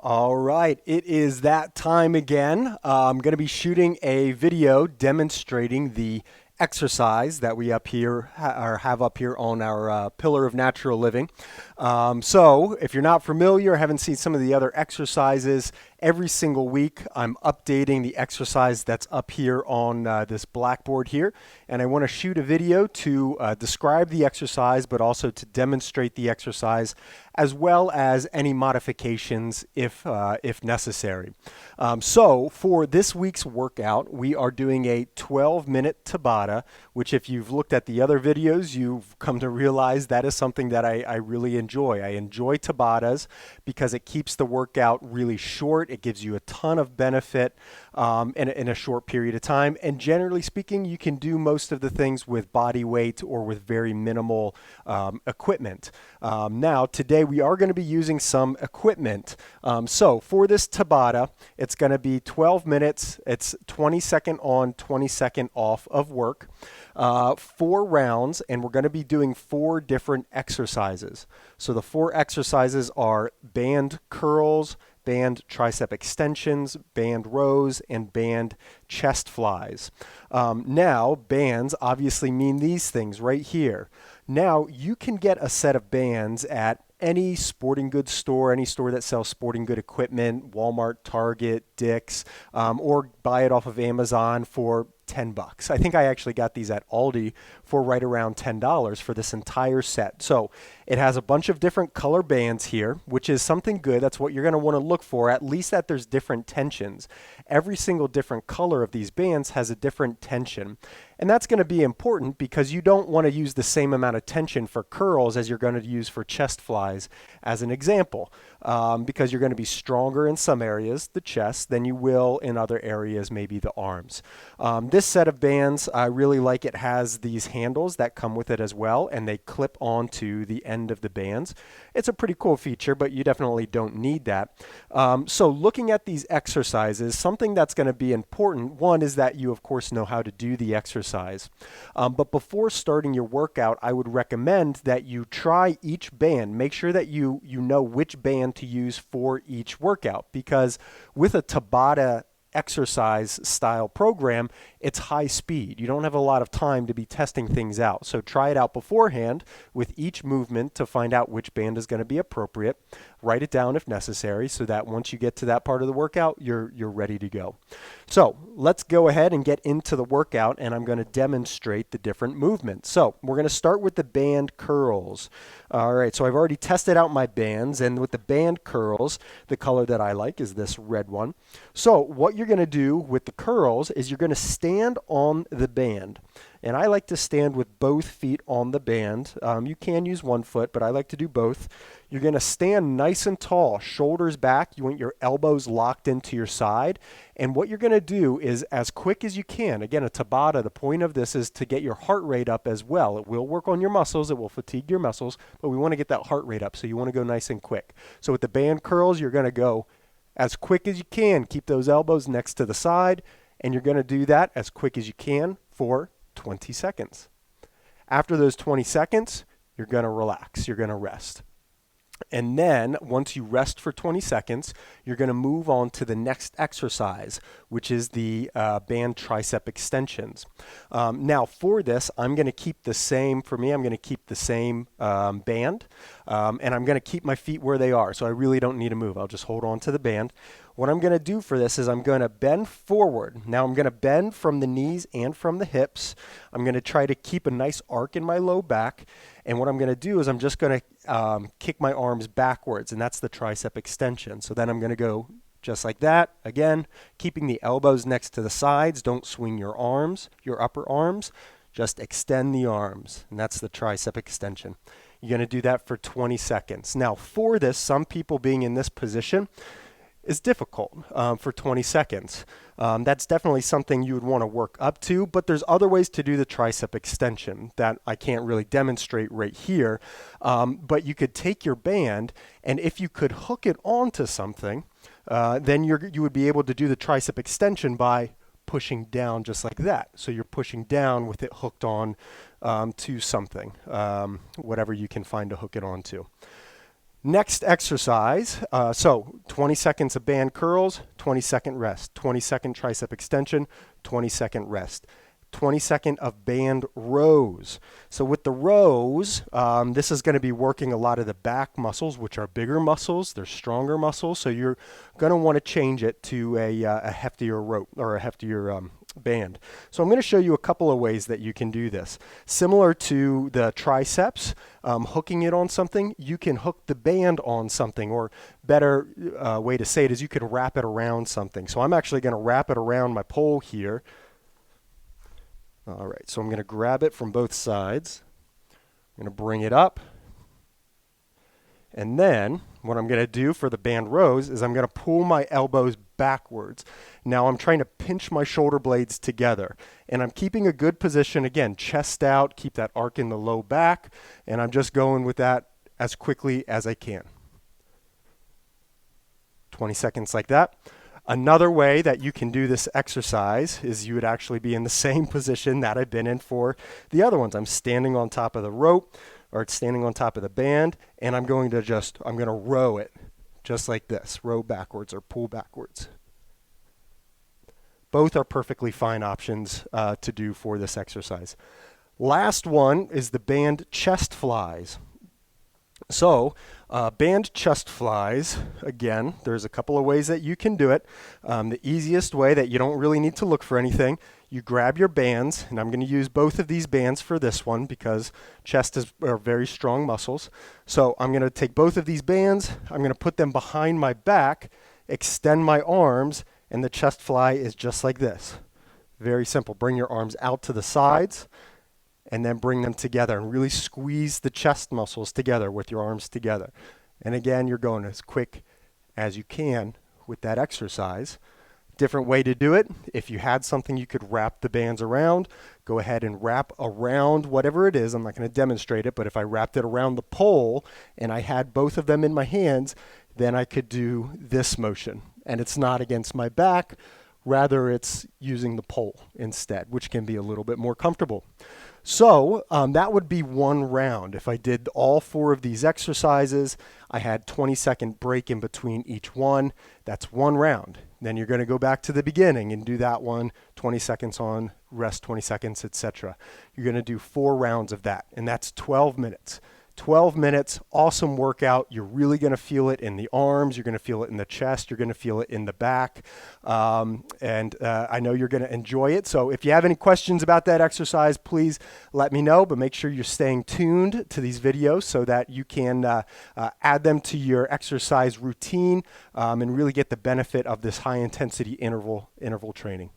All right, it is that time again. I'm going to be shooting a video demonstrating the exercise that we up here or have up here on our pillar of natural living. So, if you're not familiar, haven't seen some of the other exercises, every single week I'm updating the exercise that's up here on this blackboard here, and I want to shoot a video to describe the exercise, but also to demonstrate the exercise, as well as any modifications if necessary. So for this week's workout, we are doing a 12-minute Tabata, which if you've looked at the other videos, you've come to realize that is something that I really enjoy. I enjoy Tabatas because it keeps the workout really short. It gives you a ton of benefit in a short period of time. And generally speaking, you can do most of the things with body weight or with very minimal equipment. Now, today we are going to be using some equipment. So for this Tabata, it's going to be 12 minutes. It's 20-second on, 20-second off of work. 4 rounds, and we're going to be doing 4 different exercises. So the 4 exercises are band curls, band tricep extensions, band rows, and band chest flies. Now, bands obviously mean these things right here. Now, you can get a set of bands at any sporting goods store, any store that sells sporting good equipment, Walmart, Target, Dick's, or buy it off of Amazon for $10. I think I actually got these at Aldi for right around $10 for this entire set. So it has a bunch of different color bands here, which is something good. That's what you're going to want to look for, at least that there's different tensions. Every single different color of these bands has a different tension. And that's going to be important because you don't want to use the same amount of tension for curls as you're going to use for chest flies, as an example, because you're going to be stronger in some areas, the chest, than you will in other areas, maybe the arms. This set of bands, I really like. It has these handles that come with it as well, and they clip onto the end of the bands. It's a pretty cool feature, but you definitely don't need that. So looking at these exercises, something that's going to be important, one is that you, of course, know how to do the exercise. But before starting your workout, I would recommend that you try each band. Make sure that you know which band to use for each workout, because with a Tabata exercise style program, it's high speed. You don't have a lot of time to be testing things out. So try it out beforehand with each movement to find out which band is going to be appropriate. Write it down if necessary so that once you get to that part of the workout, you're ready to go. So let's go ahead and get into the workout, and I'm going to demonstrate the different movements. So we're going to start with the band curls. All right, so I've already tested out my bands, and with the band curls, the color that I like is this red one. So what you're going to do with the curls is you're going to stand on the band. And I like to stand with both feet on the band. You can use one foot, but I like to do both. You're going to stand nice and tall, shoulders back. You want your elbows locked into your side. And what you're going to do is as quick as you can. Again, a Tabata, the point of this is to get your heart rate up as well. It will work on your muscles. It will fatigue your muscles, but we want to get that heart rate up. So you want to go nice and quick. So with the band curls, you're going to go as quick as you can. Keep those elbows next to the side, and you're going to do that as quick as you can for 20 seconds. After those 20 seconds, you're going to relax. You're going to rest. And then once you rest for 20 seconds, you're going to move on to the next exercise, which is the band tricep extensions. Now for this, I'm going to keep the same, for me, I'm going to keep the same band, and I'm going to keep my feet where they are. So I really don't need to move. I'll just hold on to the band. What I'm going to do for this is I'm going to bend forward. Now I'm going to bend from the knees and from the hips. I'm going to try to keep a nice arc in my low back. And what I'm going to do is I'm just going to kick my arms backwards, and that's the tricep extension. So then I'm going to go just like that. Again, keeping the elbows next to the sides. Don't swing your arms, your upper arms. Just extend the arms, and that's the tricep extension. You're going to do that for 20 seconds. Now for this, some people being in this position is difficult for 20 seconds. That's definitely something you would want to work up to, but there's other ways to do the tricep extension that I can't really demonstrate right here. But you could take your band, and if you could hook it onto something, then you would be able to do the tricep extension by pushing down just like that. So you're pushing down with it hooked on to something, whatever you can find to hook it onto. Next exercise, so 20 seconds of band curls, 20-second rest, 20-second tricep extension, 20-second rest. 20-second of band rows. So with the rows, this is going to be working a lot of the back muscles, which are bigger muscles. They're stronger muscles. So you're going to want to change it to a heftier rope or a heftier band. So I'm going to show you a couple of ways that you can do this. Similar to the triceps, hooking it on something, you can hook the band on something, or better way to say it is you can wrap it around something. So I'm actually going to wrap it around my pole here. All right, so I'm going to grab it from both sides. I'm going to bring it up. And then what I'm going to do for the band rows is I'm going to pull my elbows backwards. Now I'm trying to pinch my shoulder blades together. And I'm keeping a good position. Again, chest out, keep that arc in the low back. And I'm just going with that as quickly as I can. 20 seconds like that. Another way that you can do this exercise is you would actually be in the same position that I've been in for the other ones. I'm standing on top of the rope or standing on top of the band, and I'm going to row it just like this, row backwards or pull backwards. Both are perfectly fine options to do for this exercise. Last one is the band chest flies. So, band chest flies, again, there's a couple of ways that you can do it. The easiest way that you don't really need to look for anything, you grab your bands, and I'm going to use both of these bands for this one because chest are very strong muscles. So I'm going to take both of these bands, I'm going to put them behind my back, extend my arms, and the chest fly is just like this. Very simple. Bring your arms out to the sides, and then bring them together and really squeeze the chest muscles together with your arms together. And again, you're going as quick as you can with that exercise. Different way to do it. If you had something you could wrap the bands around, go ahead and wrap around whatever it is. I'm not going to demonstrate it, but if I wrapped it around the pole and I had both of them in my hands, then I could do this motion. And it's not against my back, rather it's using the pole instead, which can be a little bit more comfortable. So that would be one round. If I did all four of these exercises, I had 20-second break in between each one. That's one round. Then you're going to go back to the beginning and do that one, 20 seconds on, rest 20 seconds, etc. You're going to do 4 rounds of that, and that's 12 minutes. 12 minutes, awesome workout. You're really going to feel it in the arms. You're going to feel it in the chest. You're going to feel it in the back. I know you're going to enjoy it. So if you have any questions about that exercise, please let me know. But make sure you're staying tuned to these videos so that you can add them to your exercise routine and really get the benefit of this high intensity interval training.